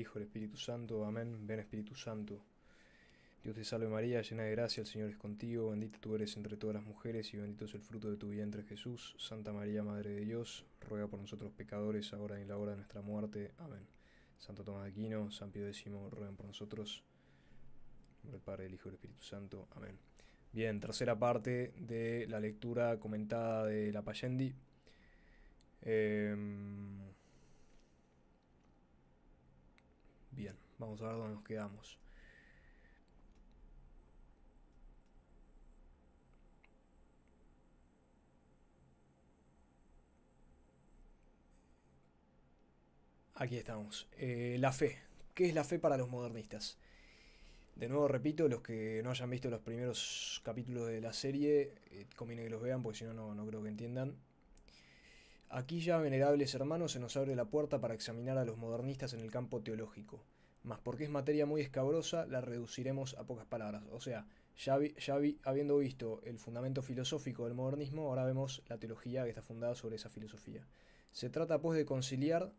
Hijo y del Espíritu Santo. Amén. Ven Espíritu Santo. Dios te salve María, llena de gracia, el Señor es contigo, bendita tú eres entre todas las mujeres y bendito es el fruto de tu vientre Jesús. Santa María, Madre de Dios, ruega por nosotros pecadores, ahora y en la hora de nuestra muerte. Amén. Santo Tomás de Aquino, San Pío X, ruegan por nosotros. En nombre del Padre, del Hijo y del Espíritu Santo. Amén. Bien, tercera parte de la lectura comentada de la Pascendi. Bien, vamos a ver dónde nos quedamos. Aquí estamos. La fe. ¿Qué es la fe para los modernistas? De nuevo repito, los que no hayan visto los primeros capítulos de la serie, conviene que los vean porque si no, no creo que entiendan. Aquí ya, venerables hermanos, se nos abre la puerta para examinar a los modernistas en el campo teológico. Mas porque es materia muy escabrosa, la reduciremos a pocas palabras. O sea, habiendo visto el fundamento filosófico del modernismo, ahora vemos la teología que está fundada sobre esa filosofía. Se trata pues de conciliar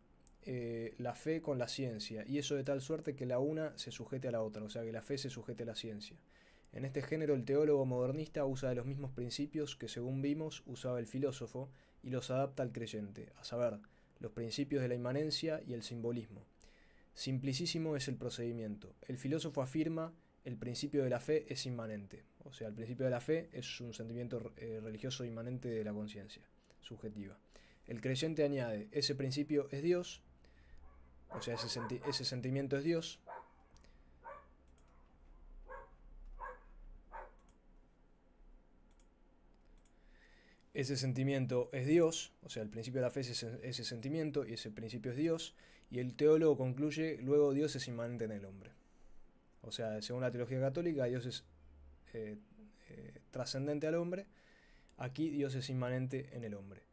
la fe con la ciencia, y eso de tal suerte que la una se sujete a la otra, o sea que la fe se sujete a la ciencia. En este género el teólogo modernista usa de los mismos principios que según vimos usaba el filósofo y los adapta al creyente, a saber, los principios de la inmanencia y el simbolismo. Simplicísimo es el procedimiento. El filósofo afirma el principio de la fe es inmanente, o sea, el principio de la fe es un sentimiento religioso inmanente de la conciencia, subjetiva. El creyente añade, ese principio es Dios, o sea, ese sentimiento es Dios. Ese sentimiento es Dios, o sea, el principio de la fe es ese sentimiento y ese principio es Dios, y el teólogo concluye, luego Dios es inmanente en el hombre. O sea, según la teología católica, Dios es trascendente al hombre, aquí Dios es inmanente en el hombre.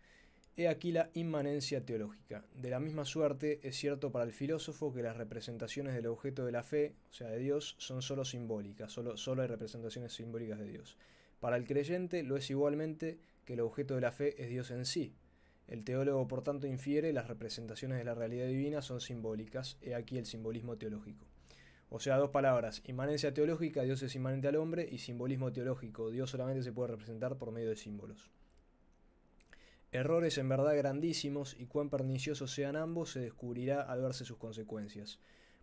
He aquí la inmanencia teológica. De la misma suerte es cierto para el filósofo que las representaciones del objeto de la fe, o sea, de Dios, son solo simbólicas, solo hay representaciones simbólicas de Dios. Para el creyente lo es igualmente que el objeto de la fe es Dios en sí. El teólogo, por tanto, infiere las representaciones de la realidad divina son simbólicas, he aquí el simbolismo teológico. O sea, dos palabras, inmanencia teológica, Dios es inmanente al hombre, y simbolismo teológico, Dios solamente se puede representar por medio de símbolos. Errores en verdad grandísimos, y cuán perniciosos sean ambos se descubrirá al verse sus consecuencias,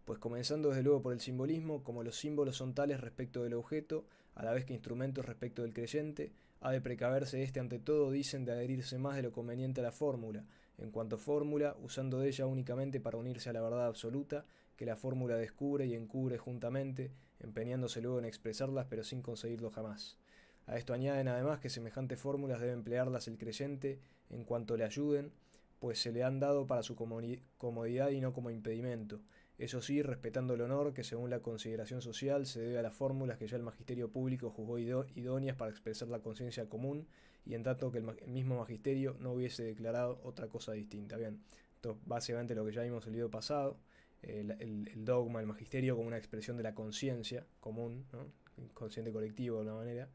pues comenzando desde luego por el simbolismo, como los símbolos son tales respecto del objeto, a la vez que instrumentos respecto del creyente, ha de precaverse éste ante todo, dicen, de adherirse más de lo conveniente a la fórmula, en cuanto fórmula, usando de ella únicamente para unirse a la verdad absoluta, que la fórmula descubre y encubre juntamente, empeñándose luego en expresarlas pero sin conseguirlo jamás. A esto añaden además que semejantes fórmulas debe emplearlas el creyente en cuanto le ayuden, pues se le han dado para su comodidad y no como impedimento. Eso sí, respetando el honor que según la consideración social se debe a las fórmulas que ya el magisterio público juzgó idóneas para expresar la conciencia común, y en tanto que el mismo magisterio no hubiese declarado otra cosa distinta. Bien, esto es básicamente lo que ya vimos el video pasado, el dogma, el magisterio como una expresión de la conciencia común, ¿no? Inconsciente colectivo de alguna manera.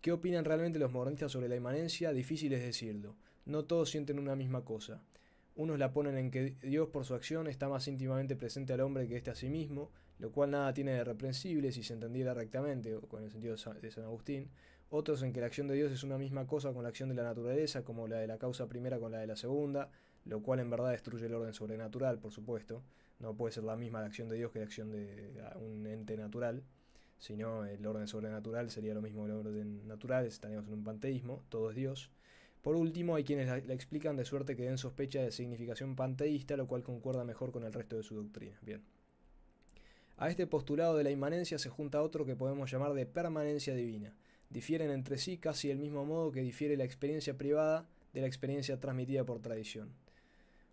¿Qué opinan realmente los modernistas sobre la inmanencia? Difícil es decirlo. No todos sienten una misma cosa. Unos la ponen en que Dios por su acción está más íntimamente presente al hombre que éste a sí mismo, lo cual nada tiene de reprensible si se entendiera rectamente, o con el sentido de San Agustín. Otros en que la acción de Dios es una misma cosa con la acción de la naturaleza, como la de la causa primera con la de la segunda, lo cual en verdad destruye el orden sobrenatural, por supuesto. No puede ser la misma la acción de Dios que la acción de un ente natural. Si no, el orden sobrenatural sería lo mismo que el orden natural, estaríamos en un panteísmo, todo es Dios. Por último, hay quienes la explican de suerte que den sospecha de significación panteísta, lo cual concuerda mejor con el resto de su doctrina. Bien. A este postulado de la inmanencia se junta otro que podemos llamar de permanencia divina. Difieren entre sí casi del mismo modo que difiere la experiencia privada de la experiencia transmitida por tradición.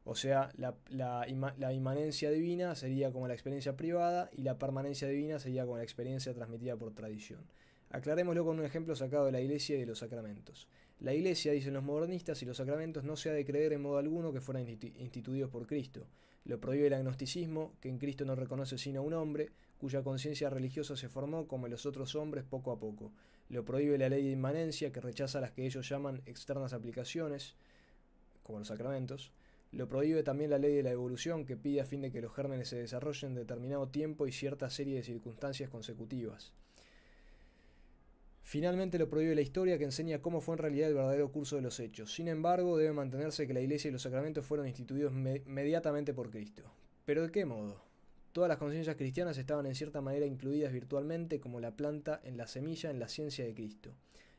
O sea, la inmanencia divina sería como la experiencia privada y la permanencia divina sería como la experiencia transmitida por tradición. Aclarémoslo con un ejemplo sacado de la Iglesia y de los sacramentos. La Iglesia, dicen los modernistas, y los sacramentos no se ha de creer en modo alguno que fueran instituidos por Cristo. Lo prohíbe el agnosticismo, que en Cristo no reconoce sino a un hombre, cuya conciencia religiosa se formó como en los otros hombres poco a poco. Lo prohíbe la ley de inmanencia, que rechaza las que ellos llaman externas aplicaciones, como los sacramentos. Lo prohíbe también la ley de la evolución, que pide a fin de que los gérmenes se desarrollen en determinado tiempo y cierta serie de circunstancias consecutivas. Finalmente lo prohíbe la historia, que enseña cómo fue en realidad el verdadero curso de los hechos. Sin embargo, debe mantenerse que la Iglesia y los sacramentos fueron instituidos mediatamente por Cristo. ¿Pero de qué modo? Todas las conciencias cristianas estaban en cierta manera incluidas virtualmente, como la planta en la semilla, en la ciencia de Cristo.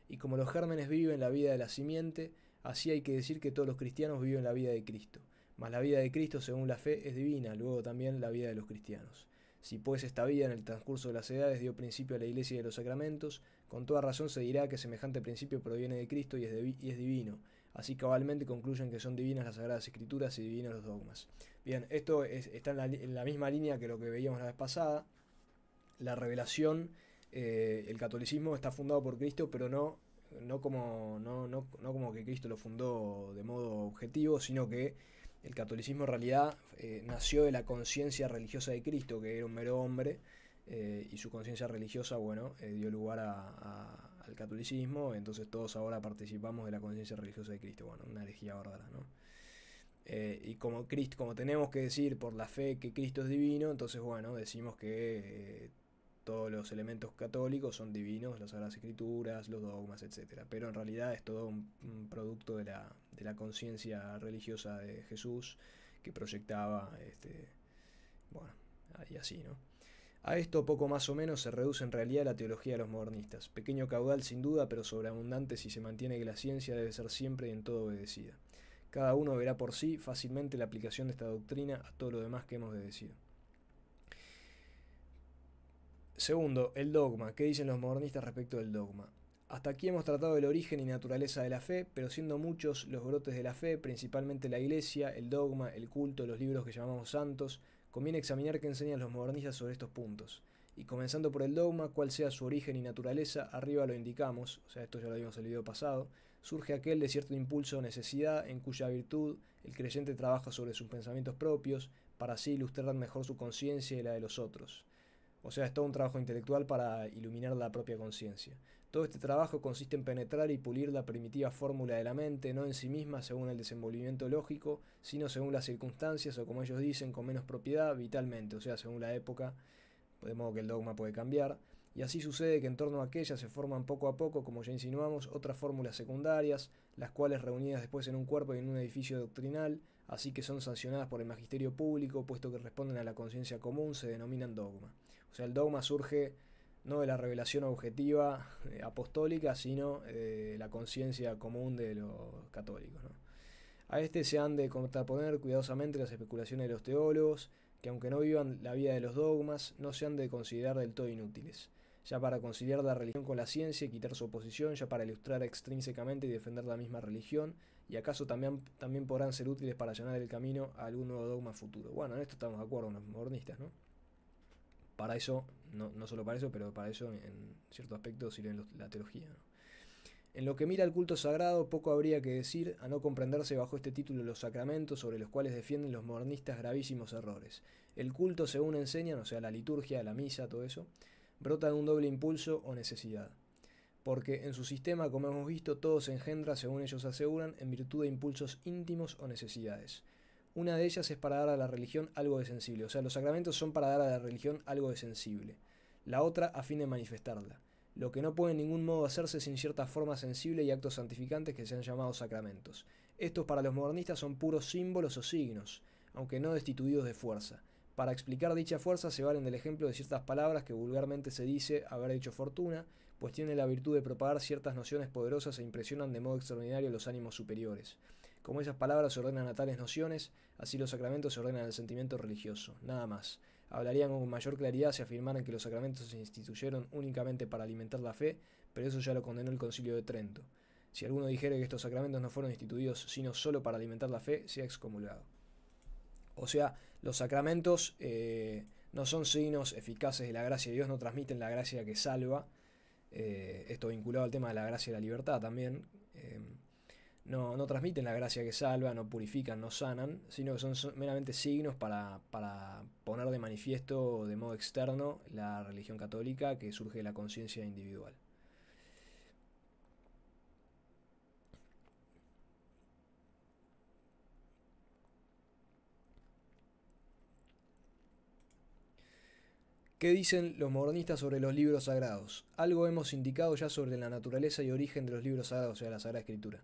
Y como los gérmenes viven la vida de la simiente, así hay que decir que todos los cristianos viven la vida de Cristo. Mas la vida de Cristo, según la fe, es divina, luego también la vida de los cristianos. Si pues esta vida en el transcurso de las edades dio principio a la Iglesia y a los sacramentos, con toda razón se dirá que semejante principio proviene de Cristo y es divino. Así cabalmente concluyen que son divinas las Sagradas Escrituras y divinos los dogmas. Bien, esto está en la misma línea que lo que veíamos la vez pasada. La revelación, el catolicismo está fundado por Cristo, pero no como que Cristo lo fundó de modo objetivo, sino que el catolicismo en realidad nació de la conciencia religiosa de Cristo, que era un mero hombre, y su conciencia religiosa, bueno, dio lugar al catolicismo. Entonces todos ahora participamos de la conciencia religiosa de Cristo. Bueno, una herejía bárbara, ¿no? Y como tenemos que decir por la fe que Cristo es divino, entonces bueno, decimos que todos los elementos católicos son divinos, las Sagradas Escrituras, los dogmas, etc. Pero en realidad es todo un producto de la conciencia religiosa de Jesús, que proyectaba, bueno, y así, ¿no? A esto poco más o menos se reduce en realidad la teología de los modernistas. Pequeño caudal sin duda, pero sobreabundante si se mantiene que la ciencia debe ser siempre y en todo obedecida. Cada uno verá por sí fácilmente la aplicación de esta doctrina a todo lo demás que hemos dedecido. Segundo, el dogma. ¿Qué dicen los modernistas respecto del dogma? Hasta aquí hemos tratado el origen y naturaleza de la fe, pero siendo muchos los brotes de la fe, principalmente la Iglesia, el dogma, el culto, los libros que llamamos santos, conviene examinar qué enseñan los modernistas sobre estos puntos. Y comenzando por el dogma, cuál sea su origen y naturaleza, arriba lo indicamos, o sea, esto ya lo vimos en el video pasado, surge aquel de cierto impulso o necesidad en cuya virtud el creyente trabaja sobre sus pensamientos propios, para así ilustrar mejor su conciencia y la de los otros. O sea, es todo un trabajo intelectual para iluminar la propia conciencia. Todo este trabajo consiste en penetrar y pulir la primitiva fórmula de la mente, no en sí misma según el desenvolvimiento lógico, sino según las circunstancias, o como ellos dicen, con menos propiedad, vitalmente, o sea, según la época, de modo que el dogma puede cambiar. Y así sucede que en torno a aquella se forman poco a poco, como ya insinuamos, otras fórmulas secundarias, las cuales reunidas después en un cuerpo y en un edificio doctrinal, así que son sancionadas por el magisterio público, puesto que responden a la conciencia común, se denominan dogma. O sea, el dogma surge no de la revelación objetiva apostólica, sino de la conciencia común de los católicos, ¿no? A este se han de contraponer cuidadosamente las especulaciones de los teólogos, que aunque no vivan la vida de los dogmas, no se han de considerar del todo inútiles, ya para conciliar la religión con la ciencia y quitar su oposición, ya para ilustrar extrínsecamente y defender la misma religión, y acaso también podrán ser útiles para allanar el camino a algún nuevo dogma futuro. Bueno, en esto estamos de acuerdo con los modernistas, ¿no? Para eso, no solo para eso, pero para eso en cierto aspecto sirve la teología, ¿no? En lo que mira al culto sagrado, poco habría que decir, a no comprenderse bajo este título los sacramentos, sobre los cuales defienden los modernistas gravísimos errores. El culto, según enseñan, o sea, la liturgia, la misa, todo eso, brota de un doble impulso o necesidad. Porque en su sistema, como hemos visto, todo se engendra, según ellos aseguran, en virtud de impulsos íntimos o necesidades. Una de ellas es para dar a la religión algo de sensible, o sea, los sacramentos son para dar a la religión algo de sensible. La otra a fin de manifestarla, lo que no puede en ningún modo hacerse sin cierta forma sensible y actos santificantes que se han llamado sacramentos. Estos para los modernistas son puros símbolos o signos, aunque no destituidos de fuerza. Para explicar dicha fuerza se valen del ejemplo de ciertas palabras que vulgarmente se dice haber hecho fortuna, pues tienen la virtud de propagar ciertas nociones poderosas e impresionan de modo extraordinario los ánimos superiores. Como esas palabras se ordenan a tales nociones, así los sacramentos se ordenan al sentimiento religioso, nada más. Hablarían con mayor claridad si afirmaran que los sacramentos se instituyeron únicamente para alimentar la fe, pero eso ya lo condenó el Concilio de Trento. Si alguno dijere que estos sacramentos no fueron instituidos sino solo para alimentar la fe, sea excomulgado. O sea, los sacramentos no son signos eficaces de la gracia de Dios, no transmiten la gracia que salva. Esto vinculado al tema de la gracia y la libertad también. No transmiten la gracia que salva, no purifican, no sanan, sino que son meramente signos para poner de manifiesto de modo externo la religión católica que surge de la conciencia individual. ¿Qué dicen los modernistas sobre los libros sagrados? Algo hemos indicado ya sobre la naturaleza y origen de los libros sagrados, o sea, la Sagrada Escritura,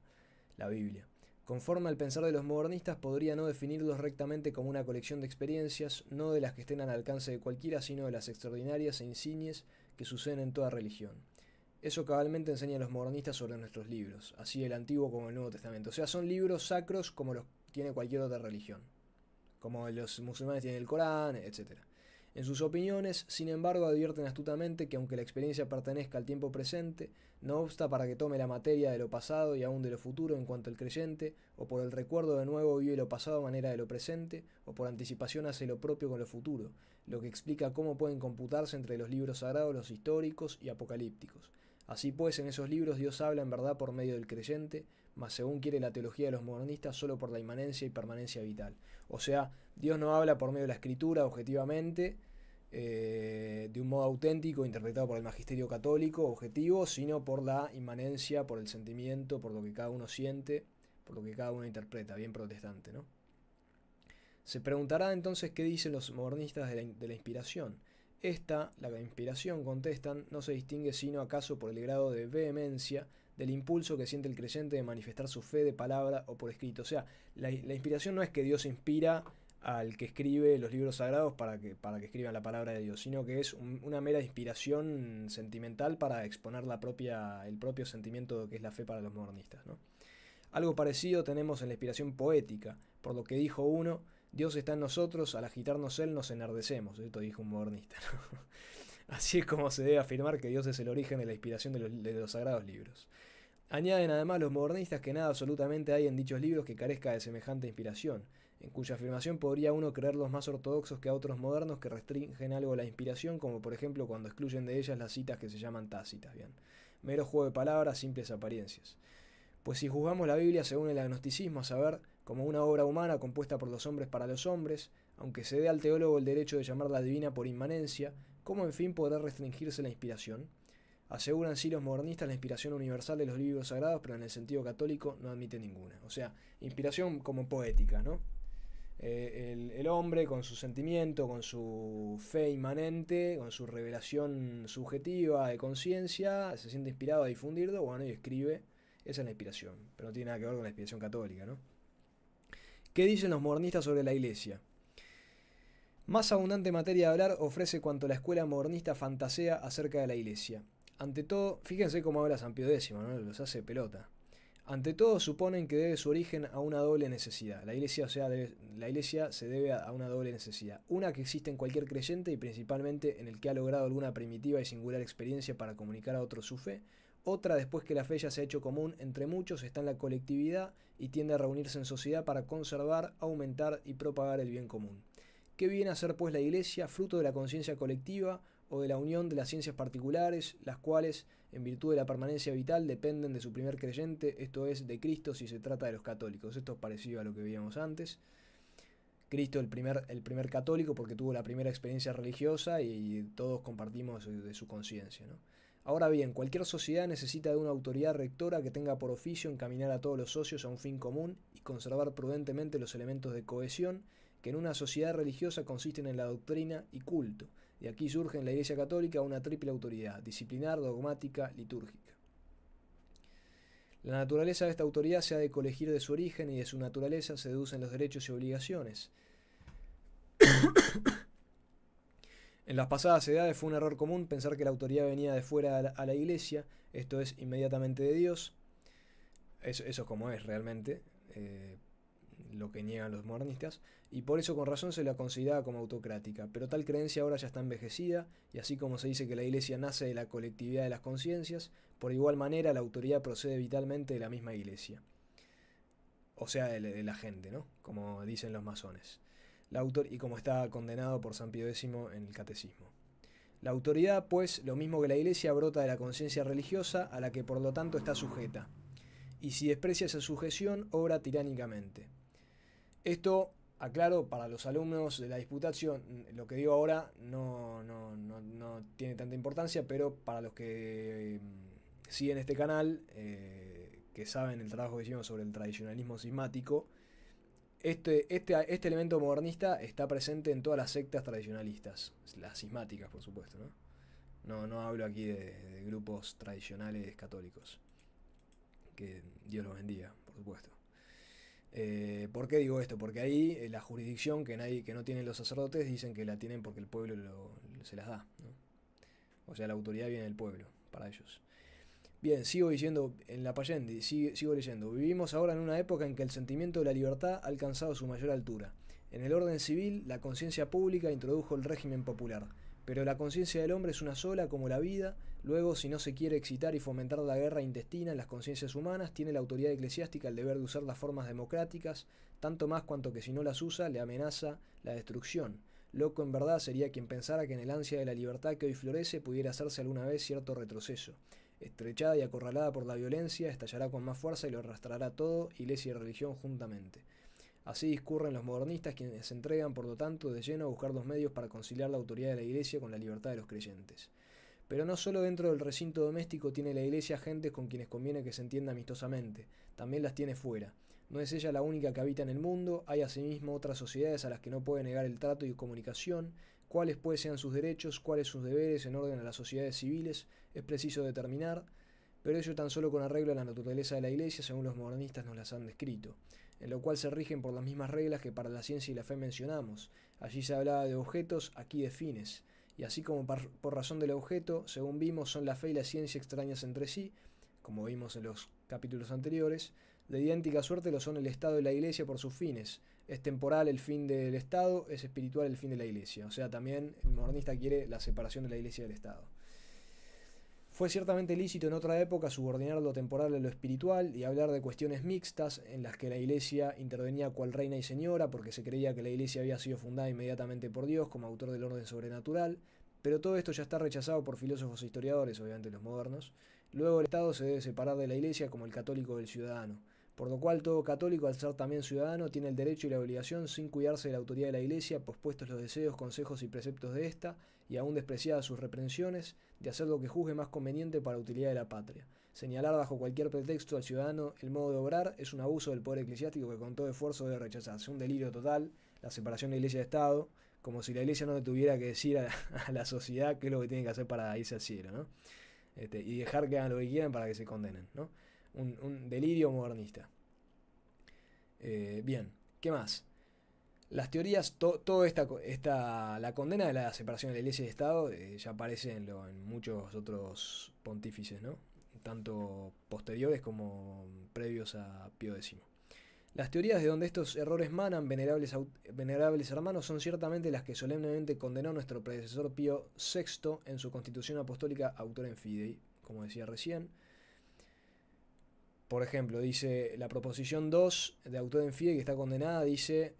la Biblia. Conforme al pensar de los modernistas, podría no definirlos rectamente como una colección de experiencias, no de las que estén al alcance de cualquiera, sino de las extraordinarias e insignes que suceden en toda religión. Eso cabalmente enseñan los modernistas sobre nuestros libros, así el Antiguo como el Nuevo Testamento. O sea, son libros sacros como los tiene cualquier otra religión, como los musulmanes tienen el Corán, etc. En sus opiniones, sin embargo, advierten astutamente que aunque la experiencia pertenezca al tiempo presente, no obsta para que tome la materia de lo pasado y aún de lo futuro en cuanto el creyente, o por el recuerdo de nuevo vive lo pasado a manera de lo presente, o por anticipación hace lo propio con lo futuro, lo que explica cómo pueden computarse entre los libros sagrados los históricos y apocalípticos. Así pues, en esos libros Dios habla en verdad por medio del creyente, mas según quiere la teología de los modernistas, solo por la inmanencia y permanencia vital. O sea, Dios no habla por medio de la escritura objetivamente, de un modo auténtico, interpretado por el magisterio católico objetivo, sino por la inmanencia, por el sentimiento, por lo que cada uno siente, por lo que cada uno interpreta, bien protestante, ¿no? Se preguntará entonces qué dicen los modernistas de la inspiración. La inspiración, contestan, no se distingue sino acaso por el grado de vehemencia del impulso que siente el creyente de manifestar su fe de palabra o por escrito. O sea, la inspiración no es que Dios inspira al que escribe los libros sagrados para que escriban la palabra de Dios, sino que es una mera inspiración sentimental para exponer el propio sentimiento que es la fe para los modernistas, ¿no? Algo parecido tenemos en la inspiración poética, por lo que dijo uno, Dios está en nosotros, al agitarnos Él nos enardecemos, esto dijo un modernista, ¿no? Así es como se debe afirmar que Dios es el origen de la inspiración de los sagrados libros. Añaden además los modernistas que nada absolutamente hay en dichos libros que carezca de semejante inspiración, en cuya afirmación podría uno creerlos más ortodoxos que a otros modernos que restringen algo la inspiración, como por ejemplo cuando excluyen de ellas las citas que se llaman tácitas, bien. Mero juego de palabras, simples apariencias. Pues si juzgamos la Biblia según el agnosticismo, a saber, como una obra humana compuesta por los hombres para los hombres, aunque se dé al teólogo el derecho de llamarla divina por inmanencia, ¿cómo en fin podrá restringirse la inspiración? Aseguran sí los modernistas la inspiración universal de los libros sagrados, pero en el sentido católico no admite ninguna. O sea, inspiración como poética, ¿no? El hombre con su sentimiento, con su fe inmanente, con su revelación subjetiva de conciencia, se siente inspirado a difundirlo, bueno, y escribe. Esa es la inspiración, pero no tiene nada que ver con la inspiración católica, ¿no? ¿Qué dicen los modernistas sobre la Iglesia? Más abundante materia de hablar ofrece cuanto la escuela modernista fantasea acerca de la Iglesia. Ante todo, fíjense cómo habla San Pío X, ¿no? Los hace pelota. Ante todo suponen que debe su origen a una doble necesidad. La Iglesia se debe a una doble necesidad. Una que existe en cualquier creyente y principalmente en el que ha logrado alguna primitiva y singular experiencia para comunicar a otros su fe. Otra, después que la fe ya se ha hecho común entre muchos, está en la colectividad y tiende a reunirse en sociedad para conservar, aumentar y propagar el bien común. ¿Qué viene a ser pues la Iglesia? Fruto de la conciencia colectiva o de la unión de las ciencias particulares, las cuales, en virtud de la permanencia vital, dependen de su primer creyente, esto es, de Cristo si se trata de los católicos. Esto es parecido a lo que veíamos antes. Cristo el primer católico porque tuvo la primera experiencia religiosa y todos compartimos de su conciencia, ¿no? Ahora bien, cualquier sociedad necesita de una autoridad rectora que tenga por oficio encaminar a todos los socios a un fin común y conservar prudentemente los elementos de cohesión que en una sociedad religiosa consisten en la doctrina y culto. De aquí surge en la Iglesia Católica una triple autoridad, disciplinar, dogmática, litúrgica. La naturaleza de esta autoridad se ha de colegir de su origen y de su naturaleza se deducen los derechos y obligaciones. En las pasadas edades fue un error común pensar que la autoridad venía de fuera a la Iglesia, esto es, inmediatamente de Dios. Eso es como es realmente, lo que niegan los modernistas, y por eso con razón se la consideraba como autocrática, pero tal creencia ahora ya está envejecida, y así como se dice que la Iglesia nace de la colectividad de las conciencias, por igual manera la autoridad procede vitalmente de la misma Iglesia, o sea, de la gente, ¿no? Como dicen los masones. Y como está condenado por San Pío X en el Catecismo. La autoridad, pues, lo mismo que la Iglesia, brota de la conciencia religiosa a la que por lo tanto está sujeta, y si desprecia esa sujeción, obra tiránicamente. Esto, aclaro, para los alumnos de la disputación, lo que digo ahora no tiene tanta importancia, pero para los que siguen este canal, que saben el trabajo que hicimos sobre el tradicionalismo cismático, Este elemento modernista está presente en todas las sectas tradicionalistas, las cismáticas, por supuesto, ¿no? No hablo aquí de grupos tradicionales católicos. Que Dios los bendiga, por supuesto. ¿Por qué digo esto? Porque ahí la jurisdicción que no tienen los sacerdotes dicen que la tienen porque el pueblo se las da, ¿no? O sea, la autoridad viene del pueblo, para ellos. Bien, sigo diciendo, en la Payendi, sigo leyendo. Vivimos ahora en una época en que el sentimiento de la libertad ha alcanzado su mayor altura. En el orden civil, la conciencia pública introdujo el régimen popular. Pero la conciencia del hombre es una sola, como la vida. Luego, si no se quiere excitar y fomentar la guerra intestina en las conciencias humanas, tiene la autoridad eclesiástica el deber de usar las formas democráticas, tanto más cuanto que si no las usa, le amenaza la destrucción. Loco en verdad sería quien pensara que en el ansia de la libertad que hoy florece pudiera hacerse alguna vez cierto retroceso. Estrechada y acorralada por la violencia, estallará con más fuerza y lo arrastrará todo, iglesia y religión juntamente. Así discurren los modernistas, quienes se entregan, por lo tanto, de lleno a buscar los medios para conciliar la autoridad de la Iglesia con la libertad de los creyentes. Pero no solo dentro del recinto doméstico tiene la Iglesia gentes con quienes conviene que se entienda amistosamente, también las tiene fuera. No es ella la única que habita en el mundo, hay asimismo otras sociedades a las que no puede negar el trato y comunicación. Cuáles pues sean sus derechos, cuáles sus deberes en orden a las sociedades civiles, es preciso determinar, pero ello tan solo con arreglo a la naturaleza de la Iglesia, según los modernistas nos las han descrito, en lo cual se rigen por las mismas reglas que para la ciencia y la fe mencionamos. Allí se hablaba de objetos, aquí de fines, y así como por razón del objeto, según vimos, son la fe y la ciencia extrañas entre sí, como vimos en los capítulos anteriores, de idéntica suerte lo son el Estado y la Iglesia por sus fines. Es temporal el fin del Estado, es espiritual el fin de la Iglesia. O sea, también el modernista quiere la separación de la Iglesia y del Estado. Fue ciertamente lícito en otra época subordinar lo temporal a lo espiritual y hablar de cuestiones mixtas en las que la Iglesia intervenía cual reina y señora porque se creía que la Iglesia había sido fundada inmediatamente por Dios como autor del orden sobrenatural, pero todo esto ya está rechazado por filósofos e historiadores, obviamente los modernos. Luego el Estado se debe separar de la Iglesia como el católico del ciudadano, por lo cual todo católico, al ser también ciudadano, tiene el derecho y la obligación, sin cuidarse de la autoridad de la Iglesia, pospuestos los deseos, consejos y preceptos de ésta, y aún despreciadas sus reprensiones, de hacer lo que juzgue más conveniente para la utilidad de la patria. Señalar bajo cualquier pretexto al ciudadano el modo de obrar es un abuso del poder eclesiástico que con todo esfuerzo debe rechazarse. Un delirio total, la separación de Iglesia y Estado, como si la Iglesia no le tuviera que decir a la sociedad qué es lo que tiene que hacer para irse al cielo, ¿no? Y dejar que hagan lo que quieran para que se condenen, ¿no? Un delirio modernista. Bien, ¿qué más? Las teorías, la condena de la separación de la Iglesia y Estado ya aparece en muchos otros pontífices, ¿no? Tanto posteriores como previos a Pío X. Las teorías de donde estos errores manan, venerables hermanos, son ciertamente las que solemnemente condenó nuestro predecesor Pío VI en su Constitución Apostólica Autorem Fidei, como decía recién. Por ejemplo, dice la proposición 2 de Autorem Fidei, que está condenada, dice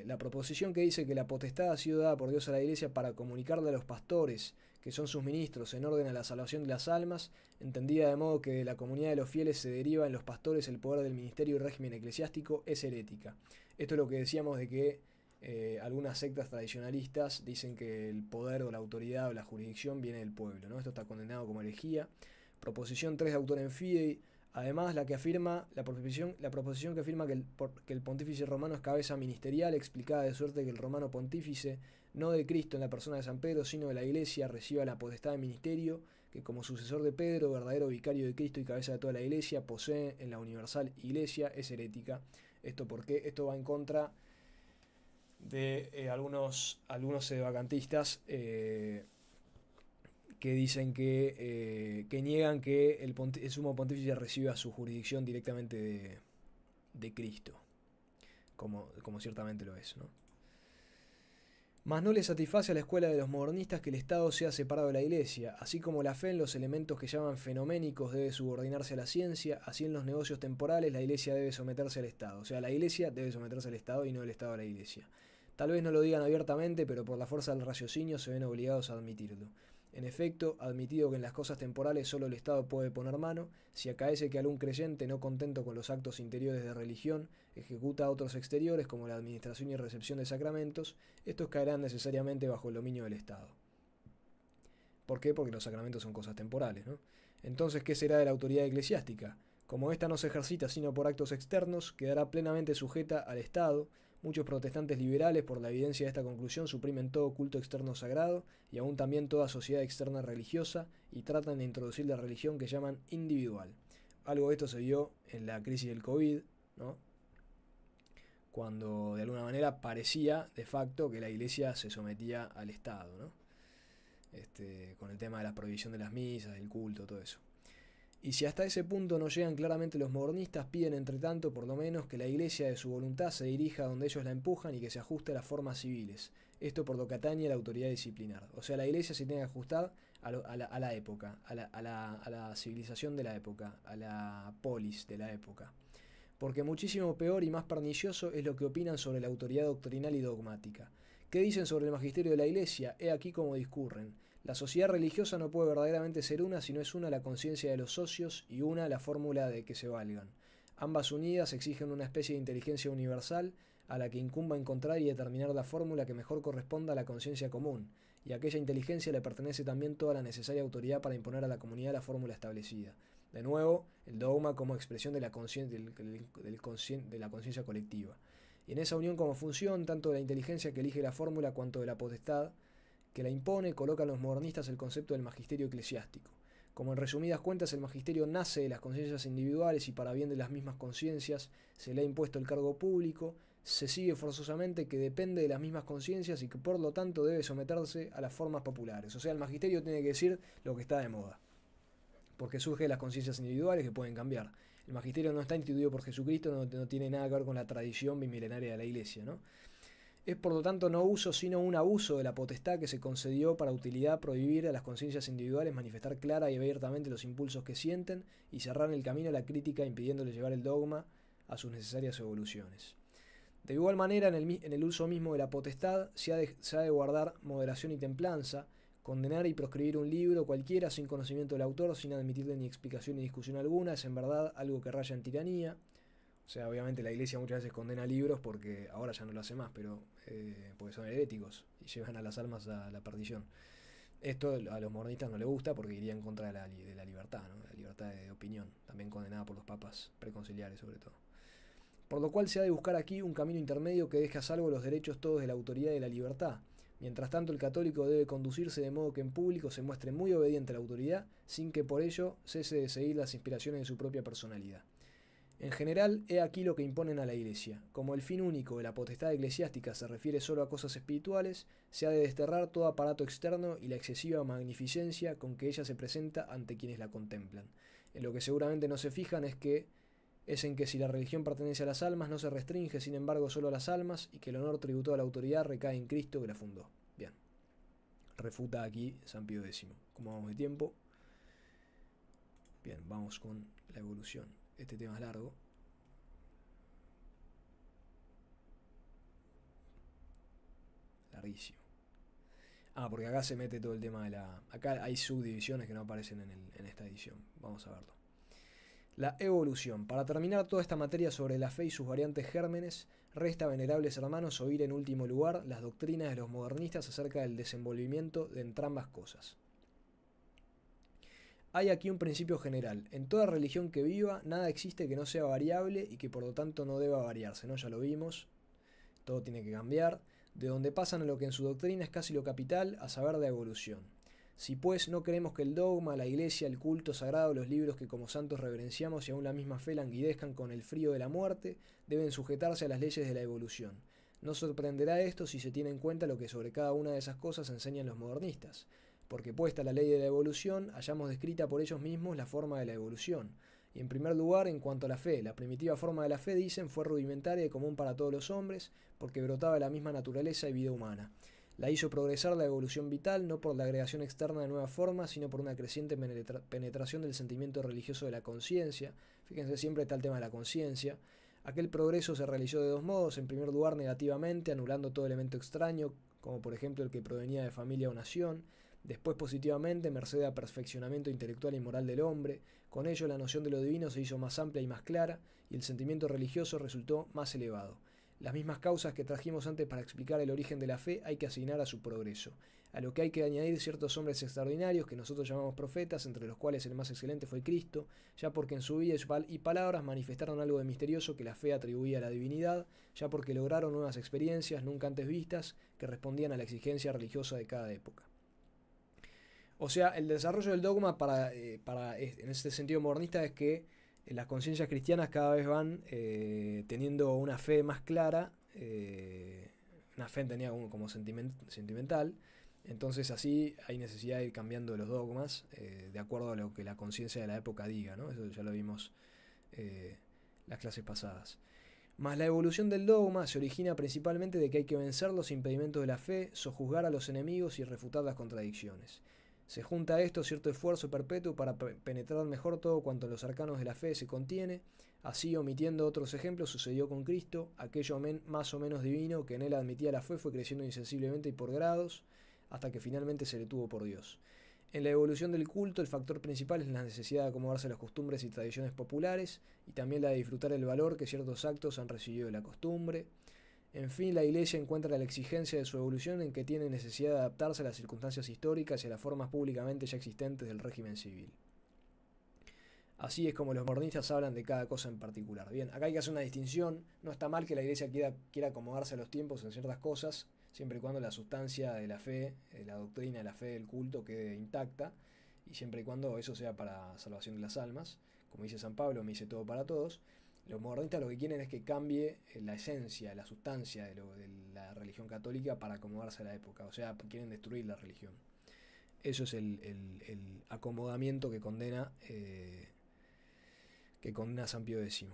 la proposición que dice que la potestad ha sido dada por Dios a la Iglesia para comunicarle a los pastores, que son sus ministros, en orden a la salvación de las almas, entendida de modo que de la comunidad de los fieles se deriva en los pastores el poder del ministerio y régimen eclesiástico, es herética. Esto es lo que decíamos de que algunas sectas tradicionalistas dicen que el poder o la autoridad o la jurisdicción viene del pueblo, ¿no? Esto está condenado como herejía. Proposición 3 de Autorem Fidei. Además, la proposición que afirma que el pontífice romano es cabeza ministerial, explicada de suerte que el romano pontífice, no de Cristo en la persona de San Pedro, sino de la Iglesia, reciba la potestad de ministerio, que como sucesor de Pedro, verdadero vicario de Cristo y cabeza de toda la Iglesia, posee en la universal Iglesia, es herética. Esto porque esto va en contra de algunos sedevacantistas que dicen que niegan que el sumo pontífice reciba su jurisdicción directamente de Cristo, como ciertamente lo es, ¿no? Mas no le satisface a la escuela de los modernistas que el Estado sea separado de la Iglesia, así como la fe en los elementos que llaman fenoménicos debe subordinarse a la ciencia, así en los negocios temporales la Iglesia debe someterse al Estado, o sea, la Iglesia debe someterse al Estado y no el Estado a la Iglesia. Tal vez no lo digan abiertamente, pero por la fuerza del raciocinio se ven obligados a admitirlo. En efecto, admitido que en las cosas temporales solo el Estado puede poner mano, si acaece que algún creyente, no contento con los actos interiores de religión, ejecuta otros exteriores como la administración y recepción de sacramentos, estos caerán necesariamente bajo el dominio del Estado. ¿Por qué? Porque los sacramentos son cosas temporales, ¿no? Entonces, ¿qué será de la autoridad eclesiástica? Como ésta no se ejercita sino por actos externos, quedará plenamente sujeta al Estado. Muchos protestantes liberales, por la evidencia de esta conclusión, suprimen todo culto externo sagrado y aún también toda sociedad externa religiosa y tratan de introducir la religión que llaman individual. Algo de esto se vio en la crisis del COVID, ¿no? Cuando de alguna manera parecía de facto que la iglesia se sometía al Estado, ¿no? Con el tema de la prohibición de las misas, del culto, todo eso. Y si hasta ese punto no llegan claramente los modernistas, piden entre tanto por lo menos que la iglesia de su voluntad se dirija donde ellos la empujan y que se ajuste a las formas civiles. Esto por lo que atañe a la autoridad disciplinar. O sea, la iglesia se tiene que ajustar a la época, a la civilización de la época, a la polis de la época. Porque muchísimo peor y más pernicioso es lo que opinan sobre la autoridad doctrinal y dogmática. ¿Qué dicen sobre el magisterio de la iglesia? He aquí cómo discurren. La sociedad religiosa no puede verdaderamente ser una si no es una la conciencia de los socios y una la fórmula de que se valgan. Ambas unidas exigen una especie de inteligencia universal a la que incumba encontrar y determinar la fórmula que mejor corresponda a la conciencia común, y a aquella inteligencia le pertenece también toda la necesaria autoridad para imponer a la comunidad la fórmula establecida. De nuevo, el dogma como expresión de la conciencia colectiva. Y en esa unión como función, tanto de la inteligencia que elige la fórmula cuanto de la potestad que la impone, colocan los modernistas el concepto del magisterio eclesiástico. Como en resumidas cuentas el magisterio nace de las conciencias individuales y para bien de las mismas conciencias se le ha impuesto el cargo público, se sigue forzosamente que depende de las mismas conciencias y que por lo tanto debe someterse a las formas populares. O sea, el magisterio tiene que decir lo que está de moda, porque surge de las conciencias individuales que pueden cambiar. El magisterio no está instituido por Jesucristo, no tiene nada que ver con la tradición bimilenaria de la Iglesia, ¿no? Es por lo tanto no uso sino un abuso de la potestad que se concedió para utilidad prohibir a las conciencias individuales manifestar clara y abiertamente los impulsos que sienten y cerrar el camino a la crítica impidiéndole llevar el dogma a sus necesarias evoluciones. De igual manera, en el uso mismo de la potestad se ha de guardar moderación y templanza. Condenar y proscribir un libro cualquiera sin conocimiento del autor, sin admitirle ni explicación ni discusión alguna, es en verdad algo que raya en tiranía. O sea, obviamente la iglesia muchas veces condena libros porque ahora ya no lo hace más, pero porque son heréticos y llevan a las almas a la perdición. Esto a los modernistas no les gusta porque iría en contra de la libertad, ¿no? La libertad de opinión, también condenada por los papas preconciliares sobre todo. Por lo cual se ha de buscar aquí un camino intermedio que deje a salvo los derechos todos de la autoridad y de la libertad. Mientras tanto, el católico debe conducirse de modo que en público se muestre muy obediente a la autoridad, sin que por ello cese de seguir las inspiraciones de su propia personalidad. En general, he aquí lo que imponen a la Iglesia. Como el fin único de la potestad eclesiástica se refiere solo a cosas espirituales, se ha de desterrar todo aparato externo y la excesiva magnificencia con que ella se presenta ante quienes la contemplan. En lo que seguramente no se fijan es en que si la religión pertenece a las almas, no se restringe sin embargo solo a las almas y que el honor tributado a la autoridad recae en Cristo que la fundó. Bien, refuta aquí San Pío X. ¿Cómo vamos de tiempo? Bien, vamos con la evolución. Este tema es largo. Larguísimo. Porque acá se mete todo el tema de la... Acá hay subdivisiones que no aparecen en esta edición. Vamos a verlo. La evolución. Para terminar toda esta materia sobre la fe y sus variantes gérmenes, resta, venerables hermanos, oír en último lugar las doctrinas de los modernistas acerca del desenvolvimiento de entrambas cosas. Hay aquí un principio general. En toda religión que viva, nada existe que no sea variable y que por lo tanto no deba variarse, ¿no? Ya lo vimos. Todo tiene que cambiar. De donde pasan a lo que en su doctrina es casi lo capital, a saber de evolución. Si pues no creemos que el dogma, la iglesia, el culto sagrado, los libros que como santos reverenciamos y aún la misma fe languidezcan con el frío de la muerte, deben sujetarse a las leyes de la evolución. No sorprenderá esto si se tiene en cuenta lo que sobre cada una de esas cosas enseñan los modernistas, porque puesta la ley de la evolución, hallamos descrita por ellos mismos la forma de la evolución. Y en primer lugar, en cuanto a la fe, la primitiva forma de la fe, dicen, fue rudimentaria y común para todos los hombres, porque brotaba de la misma naturaleza y vida humana. La hizo progresar la evolución vital, no por la agregación externa de nuevas formas, sino por una creciente penetración del sentimiento religioso de la conciencia. Fíjense, siempre está el tema de la conciencia. Aquel progreso se realizó de dos modos. En primer lugar, negativamente, anulando todo elemento extraño, como por ejemplo el que provenía de familia o nación. Después, positivamente, merced a perfeccionamiento intelectual y moral del hombre. Con ello, la noción de lo divino se hizo más amplia y más clara, y el sentimiento religioso resultó más elevado. Las mismas causas que trajimos antes para explicar el origen de la fe hay que asignar a su progreso. a lo que hay que añadir ciertos hombres extraordinarios que nosotros llamamos profetas, entre los cuales el más excelente fue Cristo, ya porque en su vida y palabras manifestaron algo de misterioso que la fe atribuía a la divinidad, ya porque lograron nuevas experiencias nunca antes vistas que respondían a la exigencia religiosa de cada época. O sea, el desarrollo del dogma en este sentido modernista es que las conciencias cristianas cada vez van teniendo una fe más clara, una fe entendida como sentimental. Entonces así hay necesidad de ir cambiando los dogmas de acuerdo a lo que la conciencia de la época diga, ¿no? Eso ya lo vimos las clases pasadas. Mas la evolución del dogma se origina principalmente de que hay que vencer los impedimentos de la fe, sojuzgar a los enemigos y refutar las contradicciones. Se junta a esto cierto esfuerzo perpetuo para penetrar mejor todo cuanto en los arcanos de la fe se contiene. Así, omitiendo otros ejemplos, sucedió con Cristo. Aquello más o menos divino que en él admitía la fe fue creciendo insensiblemente y por grados, hasta que finalmente se le tuvo por Dios. En la evolución del culto, el factor principal es la necesidad de acomodarse a las costumbres y tradiciones populares, y también la de disfrutar el valor que ciertos actos han recibido de la costumbre. En fin, la Iglesia encuentra la exigencia de su evolución en que tiene necesidad de adaptarse a las circunstancias históricas y a las formas públicamente ya existentes del régimen civil. Así es como los modernistas hablan de cada cosa en particular. Bien, acá hay que hacer una distinción. No está mal que la Iglesia quiera acomodarse a los tiempos en ciertas cosas, siempre y cuando la sustancia de la fe, la doctrina de la fe del culto quede intacta, y siempre y cuando eso sea para salvación de las almas. Como dice San Pablo, me hice todo para todos. Los modernistas lo que quieren es que cambie la esencia, la sustancia de la religión católica para acomodarse a la época. O sea, quieren destruir la religión. Eso es el acomodamiento que condena San Pío X.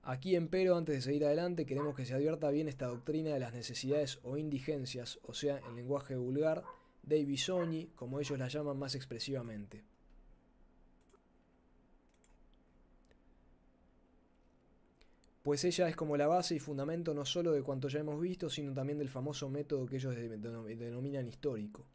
Aquí, empero, antes de seguir adelante, queremos que se advierta bien esta doctrina de las necesidades o indigencias, o sea, en lenguaje vulgar, dei bisogni, como ellos la llaman más expresivamente. Pues ella es como la base y fundamento no solo de cuanto ya hemos visto, sino también del famoso método que ellos denominan histórico.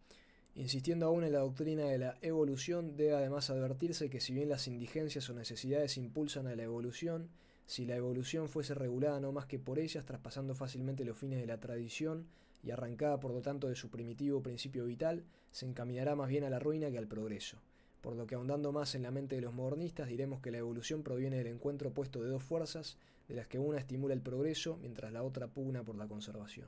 Insistiendo aún en la doctrina de la evolución, debe además advertirse que si bien las indigencias o necesidades impulsan a la evolución, si la evolución fuese regulada no más que por ellas, traspasando fácilmente los fines de la tradición y arrancada por lo tanto de su primitivo principio vital, se encaminará más bien a la ruina que al progreso. Por lo que, ahondando más en la mente de los modernistas, diremos que la evolución proviene del encuentro opuesto de dos fuerzas, de las que una estimula el progreso, mientras la otra pugna por la conservación.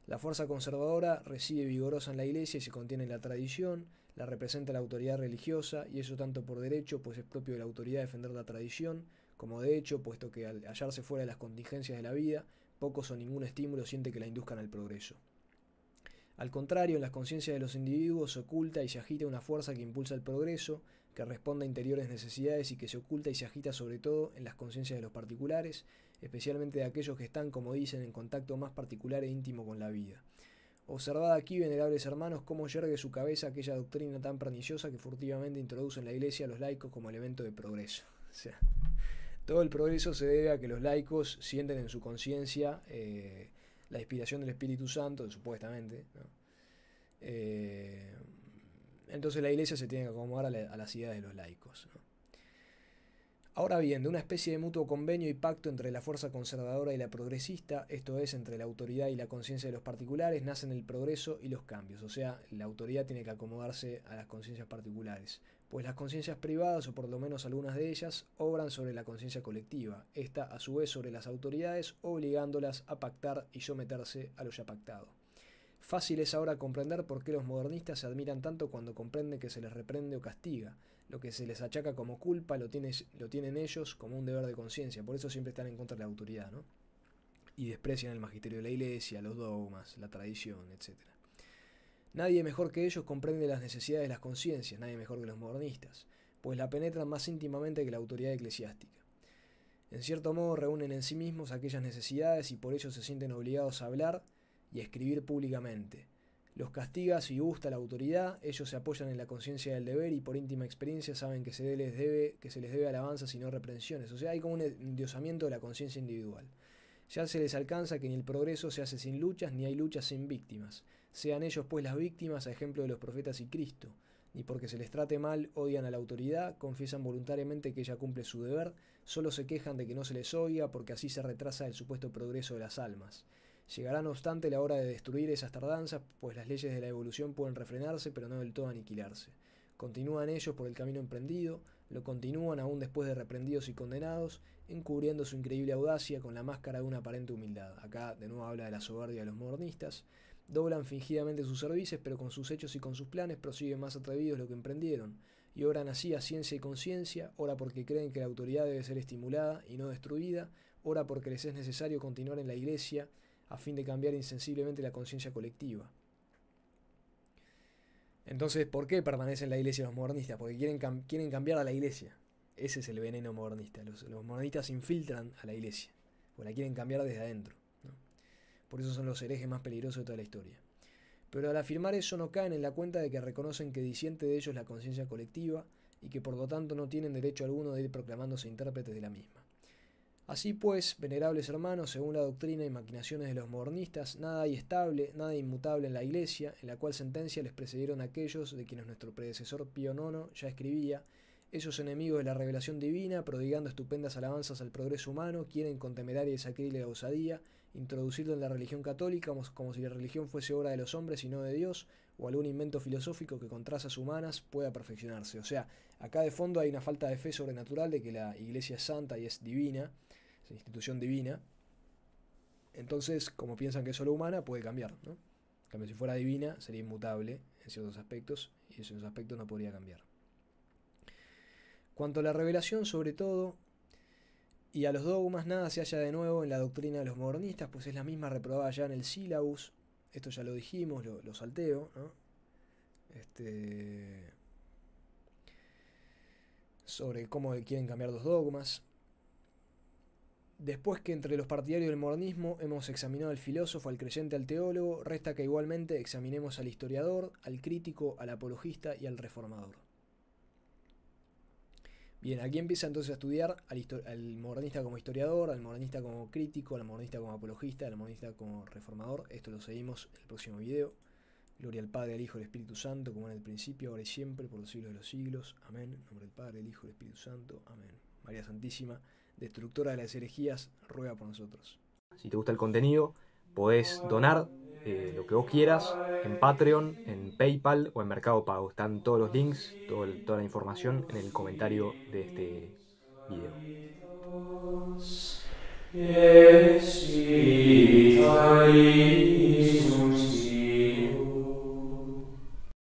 La fuerza conservadora reside vigorosa en la Iglesia y se contiene en la tradición, la representa la autoridad religiosa, y eso tanto por derecho, pues es propio de la autoridad defender la tradición, como de hecho, puesto que al hallarse fuera de las contingencias de la vida, pocos o ningún estímulo siente que la induzcan al progreso. Al contrario, en las conciencias de los individuos se oculta y se agita una fuerza que impulsa el progreso, que responde a interiores necesidades y que se oculta y se agita sobre todo en las conciencias de los particulares, especialmente de aquellos que están, como dicen, en contacto más particular e íntimo con la vida. Observad aquí, venerables hermanos, cómo yergue su cabeza aquella doctrina tan perniciosa que furtivamente introduce en la Iglesia a los laicos como elemento de progreso. O sea, todo el progreso se debe a que los laicos sienten en su conciencia la inspiración del Espíritu Santo, supuestamente, ¿no? Entonces la Iglesia se tiene que acomodar a las ideas de los laicos, ¿no? Ahora bien, de una especie de mutuo convenio y pacto entre la fuerza conservadora y la progresista, esto es, entre la autoridad y la conciencia de los particulares, nacen el progreso y los cambios. O sea, la autoridad tiene que acomodarse a las conciencias particulares, pues las conciencias privadas, o por lo menos algunas de ellas, obran sobre la conciencia colectiva, esta a su vez sobre las autoridades, obligándolas a pactar y someterse a lo ya pactado. Fácil es ahora comprender por qué los modernistas se admiran tanto cuando comprenden que se les reprende o castiga. Lo que se les achaca como culpa lo tienen ellos como un deber de conciencia, por eso siempre están en contra de la autoridad, ¿no? Y desprecian el magisterio de la Iglesia, los dogmas, la tradición, etc. Nadie mejor que ellos comprende las necesidades de las conciencias, nadie mejor que los modernistas, pues la penetran más íntimamente que la autoridad eclesiástica. En cierto modo reúnen en sí mismos aquellas necesidades y por ello se sienten obligados a hablar y a escribir públicamente. Los castiga si gusta la autoridad, ellos se apoyan en la conciencia del deber y por íntima experiencia saben que se les debe alabanzas y no reprensiones. O sea, hay como un endiosamiento de la conciencia individual. Ya se les alcanza que ni el progreso se hace sin luchas, ni hay luchas sin víctimas. Sean ellos pues las víctimas a ejemplo de los profetas y Cristo. Ni porque se les trate mal odian a la autoridad, confiesan voluntariamente que ella cumple su deber, solo se quejan de que no se les oiga porque así se retrasa el supuesto progreso de las almas. Llegará no obstante la hora de destruir esas tardanzas, pues las leyes de la evolución pueden refrenarse, pero no del todo aniquilarse. Continúan ellos por el camino emprendido, lo continúan aún después de reprendidos y condenados, encubriendo su increíble audacia con la máscara de una aparente humildad. Acá de nuevo habla de la soberbia de los modernistas. Doblan fingidamente sus servicios, pero con sus hechos y con sus planes prosiguen más atrevidos lo que emprendieron, y obran así a ciencia y conciencia, ora porque creen que la autoridad debe ser estimulada y no destruida, ora porque les es necesario continuar en la Iglesia a fin de cambiar insensiblemente la conciencia colectiva. Entonces, ¿por qué permanecen en la Iglesia los modernistas? Porque quieren cambiar a la Iglesia. Ese es el veneno modernista. Los modernistas infiltran a la Iglesia, porque la quieren cambiar desde adentro, ¿no? Por eso son los herejes más peligrosos de toda la historia. Pero al afirmar eso no caen en la cuenta de que reconocen que disiente de ellos la conciencia colectiva y que por lo tanto no tienen derecho alguno de ir proclamándose intérpretes de la misma. Así pues, venerables hermanos, según la doctrina y maquinaciones de los modernistas, nada hay estable, nada inmutable en la Iglesia, en la cual sentencia les precedieron aquellos de quienes nuestro predecesor Pío IX ya escribía: esos enemigos de la revelación divina, prodigando estupendas alabanzas al progreso humano, quieren con temeraria y sacrílega osadía introducirlo en la religión católica como si la religión fuese obra de los hombres y no de Dios, o algún invento filosófico que con trazas humanas pueda perfeccionarse. O sea, acá de fondo hay una falta de fe sobrenatural de que la Iglesia es santa y es divina, es una institución divina. Entonces, como piensan que es solo humana, puede cambiar, ¿no? En cambio, si fuera divina, sería inmutable en ciertos aspectos, y en ciertos aspectos no podría cambiar. Cuanto a la revelación, sobre todo, y a los dogmas, nada se halla de nuevo en la doctrina de los modernistas, pues es la misma reprobada ya en el sílabus. Esto ya lo dijimos, lo salteo, ¿no? Sobre cómo quieren cambiar los dogmas. Después que entre los partidarios del modernismo hemos examinado al filósofo, al creyente, al teólogo, resta que igualmente examinemos al historiador, al crítico, al apologista y al reformador. Bien, aquí empieza entonces a estudiar al modernista como historiador, al modernista como crítico, al modernista como apologista, al modernista como reformador. Esto lo seguimos en el próximo video. Gloria al Padre, al Hijo y al Espíritu Santo, como en el principio, ahora y siempre, por los siglos de los siglos. Amén. En nombre del Padre, del Hijo y del Espíritu Santo. Amén. María Santísima, destructora de las herejías, ruega por nosotros. Si te gusta el contenido, podés donar lo que vos quieras en Patreon, en PayPal o en Mercado Pago. Están todos los links, toda la información en el comentario de este video.